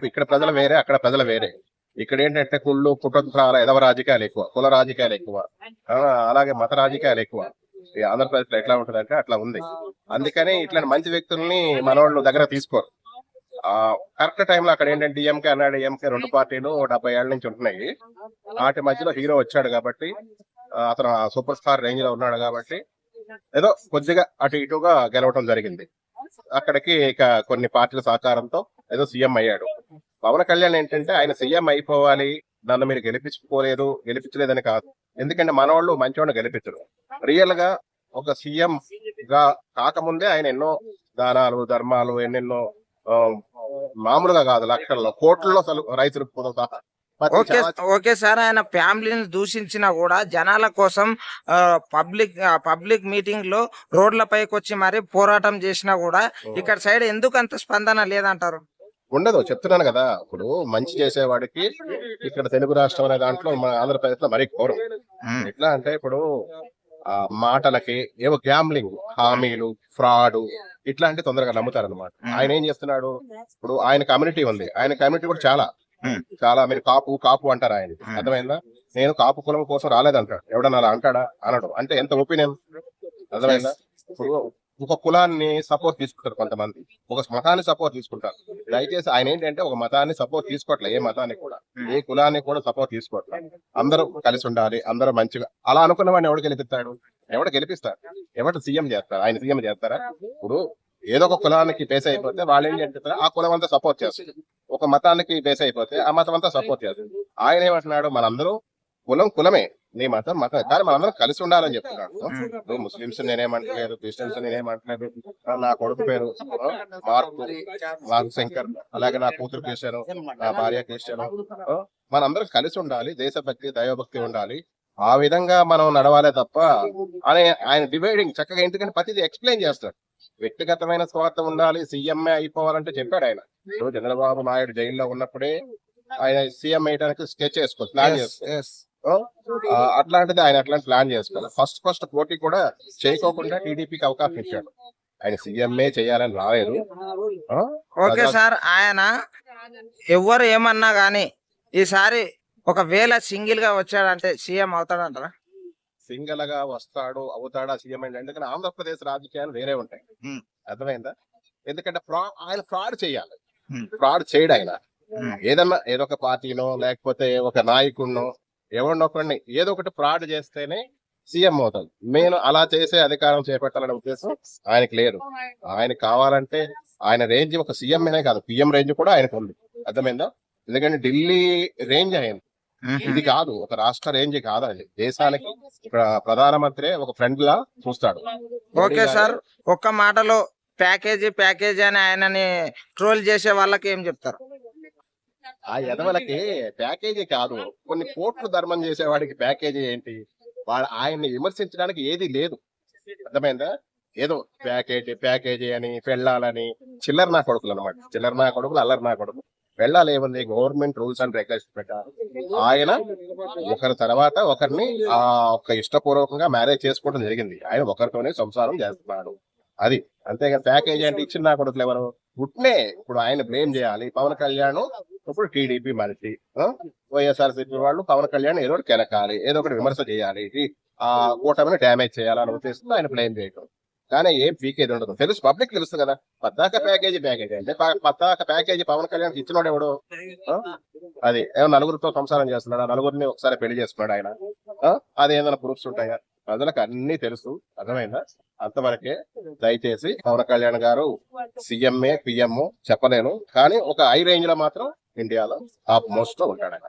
ఇక్కడ ప్రజలు వేరే, అక్కడ ప్రజలు వేరే. ఇక్కడ ఏంటంటే కుళ్ళు, కుట్రకుట్రాల, ఎదవ రాజకీయాలు ఎక్కువ, కుల రాజకీయాలు ఎక్కువ, అలాగే మత రాజకీయాలు ఎక్కువ. ఈ ఆంధ్రప్రదేశ్ లో ఎట్లా ఉంటదంటే అట్లా ఉంది. అందుకని ఇట్లాంటి మంచి వ్యక్తుల్ని మనోళ్ళు దగ్గర తీసుకోరు. కరెక్ట్ టైంలో అక్కడ ఏంటంటే డిఎంకే అన్నాడు, డిఎంకే రెండు పార్టీలు 70 ఏళ్ల నుంచి ఉంటున్నాయి. వాటి మధ్యలో హీరో వచ్చాడు కాబట్టి, అతను సూపర్ స్టార్ రేంజ్ లో ఉన్నాడు కాబట్టి ఏదో కొద్దిగా అటు ఇటుగా గెలవటం జరిగింది. అక్కడికి ఇక కొన్ని పార్టీల సహకారంతో ఏదో సీఎం అయ్యాడు. పవన్ కళ్యాణ్ ఏంటంటే ఆయన సీఎం అయిపోవాలి, నన్ను మీరు గెలిపించలేదని కాదు. ఎందుకంటే మనవాళ్ళు మంచివాడిని గెలిపించరు. రియల్ గా ఒక సీఎం గా కాకముందే ఆయన ఎన్నో దానాలు ధర్మాలు ఎన్నెన్నో మామూలుగా కాదు, లక్షల్లో కోట్లలో రైతులకు సహా. ఓకే సార్, ఆయన ఫ్యామిలీని దూషించినా కూడా జనాల కోసం పబ్లిక్ మీటింగ్ లో రోడ్ల పైకి వచ్చి మరి పోరాటం చేసినా కూడా ఇక్కడ సైడ్ ఎందుకు అంత స్పందన లేదంటారు? ఉండదు, చెప్తున్నాను కదా. ఇప్పుడు మంచి చేసేవాడికి ఇక్కడ తెలుగు రాష్ట్రం అనే దాంట్లో మన ఆంధ్రప్రదేశ్ లో మరీ ఘోరం. ఎట్లా అంటే ఇప్పుడు మాటలకి ఏవో గ్యాంబ్లింగ్, హామీలు, ఫ్రాడ్ ఇట్లాంటి తొందరగా నమ్ముతారు అనమాట. ఆయన ఏం చేస్తున్నాడు, ఇప్పుడు ఆయన కమ్యూనిటీ ఉంది, ఆయన కమ్యూనిటీ కూడా చాలా మీరు కాపు అంటారు. ఆయన అర్థమైందా? నేను కాపు కులం కోసం రాలేదంటాడు. ఎవడన్నా అలా అంటాడా? అనడు. అంటే ఎంత ఒపీనియన్, అర్థమైందా? ఇప్పుడు ఒక కులాన్ని సపోర్ట్ తీసుకుంటారు కొంతమంది, ఒక మతాన్ని సపోర్ట్ తీసుకుంటారు. దయచేసి ఆయన ఏంటంటే ఒక మతాన్ని సపోర్ట్ తీసుకోవట్లే, ఏ మతాన్ని కూడా, ఏ కులాన్ని కూడా సపోర్ట్ తీసుకోవట్లే. అందరూ కలిసి ఉండాలి, అందరూ మంచిగా. అలా అనుకున్న వాడిని ఎవడు గెలిపిస్తాడు? ఎవడు సీఎం చేస్తారు? ఆయన సీఎం చేస్తారా? ఇప్పుడు ఏదో ఒక కులానికి బేస్ అయిపోతే వాళ్ళు ఏం చేస్తారు, ఆ కులం అంతా సపోర్ట్ చేస్తుంది. ఒక మతానికి బేస్ అయిపోతే ఆ మతం అంతా సపోర్ట్ చేస్తుంది. ఆయన ఏమంటున్నాడు, మనందరూ కులమే, నీ మతం కానీ మనందరం కలిసి ఉండాలని చెప్తున్నాడు. నువ్వు ముస్లింస్ నేనేమంటలేదు, క్రిస్టియన్స్ నేనేమంటలేదు, నా కొడుకు పేరు మార్క్ శంకర్, అలాగే నా కూతురు క్రిస్టియన్, నా భార్య క్రిస్టియన్. మనందరం కలిసి ఉండాలి, దేశభక్తి దైవభక్తి ఉండాలి, ఆ విధంగా మనం నడవాలే తప్ప అని ఆయన డివైడింగ్ చక్కగా ఎందుకంటే ప్రతిదీ ఎక్స్ప్లెయిన్ చేస్తాడు. వ్యక్తిగతమైన స్వార్థం ఉండాలి, సీఎంఏ అయిపోవాలంటే చెప్పాడు ఆయన. ఇప్పుడు చంద్రబాబు నాయుడు జైల్లో ఉన్నప్పుడే ఆయన సీఎం అయ్యడానికి స్కెచ్ చేసుకోవచ్చు, ప్లాన్ చేసుకోవచ్చు. అట్లాంటిది ఆయన అట్లాంటి ప్లాన్ చేసుకోవాలి. ఫస్ట్ పోటీ కూడా చేయకోకుండా టీడీపీకి అవకాశం ఇచ్చాడు. ఆయన సీఎంఏ చేయాలని రాలేదు. ఓకే సార్, ఆయన ఎవరు ఏమన్నా గానీ ఈసారి ఒకవేళ సింగిల్ గా వచ్చాడంటే సీఎం అవుతాడంటారా? సింగిల్ గా అవుతాడా సీఎం అంటే? ఎందుకంటే ఆంధ్రప్రదేశ్ రాజకీయాలు వేరే ఉంటాయి, అర్థమైందా? ఎందుకంటే ఆయన ఫ్రాడ్ చేయాలి, ఫ్రాడ్ చేయడు ఆయన. ఏదన్నా ఏదో ఒక పార్టీనో లేకపోతే ఒక నాయకుడినో ఎవరినొకరిని ఏదో ఒకటి ఫ్రాడ్ చేస్తేనే సీఎం అవుతాడు. నేను అలా చేసే అధికారం చేపట్టాలనే ఉద్దేశం ఆయనకి లేదు. ఆయనకి కావాలంటే ఆయన రేంజ్ ఒక సీఎంఏనే కాదు, పిఎం రేంజ్ కూడా ఆయనకు ఉంది, అర్థమైందా? ఎందుకంటే ఢిల్లీ రేంజ్ ఆయన, ఇది కాదు, ఒక రాష్ట్ర రేంజ్ కాదు అది. దేశానికి ప్రధానమంత్రి ఒక ఫ్రెండ్ లా చూస్తాడు. ఓకే సార్, ఒక్క మాటలో ప్యాకేజీ అని ఆయనని ట్రోల్ చేసే వాళ్ళకి ఏం చెప్తారు? ఆ ఎదవలకి ప్యాకేజీ కాదు, కొన్ని కోట్లు ధర్మం చేసేవాడికి ప్యాకేజీ ఏంటి? ఆయన్ని విమర్శించడానికి ఏది లేదు, అర్థమైందా? ఏదో ప్యాకేజీ అని, పెళ్ళాలని, చిల్లర నా కొడుకులు అనమాట. చిల్లర నా కొడుకులు, అల్లరి నా కొడుకు. పెళ్ళాలి ఏముంది, గవర్నమెంట్ రూల్స్ అండ్ రెగ్యులేషన్ పెట్టారు. ఆయన ఒకరి తర్వాత ఒకరిని ఇష్టపూర్వకంగా మ్యారేజ్ చేసుకోవడం జరిగింది. ఆయన ఒకరితోనే సంసారం చేస్తున్నాడు, అది. అంతేగా ప్యాకేజీ అంటే ఇచ్చిన నా కొడుకులు ఎవరు? పుట్టినే ఇప్పుడు ఆయన బ్లేమ్ చేయాలి. పవన్ కళ్యాణ్ ఇప్పుడు టీడీపీ మనిషి, వైఎస్ఆర్సీపీ వాళ్ళు పవన్ కళ్యాణ్ ఏదో ఒకటి కెనకాలి, ఏదో ఒకటి విమర్శ చేయాలి, ఆ కూటమిని డ్యామేజ్ చేయాలని ఉద్దేశంతో ఆయన బ్లేమ్ చేయటం. కానీ ఏం పీకేది ఉండదు. తెలుసు, పబ్లిక్ తెలుసు కదా. పద్దాక ప్యాకేజీ అంటే పద్దాక ప్యాకేజీ పవన్ కళ్యాణ్ ఇచ్చినోడు ఎవడు? అది ఏమో నలుగురితో సంసారం చేస్తున్నాడు, నలుగురిని ఒకసారి పెళ్లి చేసుకున్నాడు ఆయన. అది ఏదైనా ప్రూఫ్స్ ఉంటాయా? ప్రజలకు అన్ని తెలుసు, అర్థమైందా? అంతవరకే. దయచేసి పవన్ కళ్యాణ్ గారు సీఎంఏ పిఎం చెప్పలేను, కానీ ఒక హై రేంజ్ లో మాత్రం ఇండియాలో టాప్ మోస్ట్ లో ఉంటాడు ఆయన.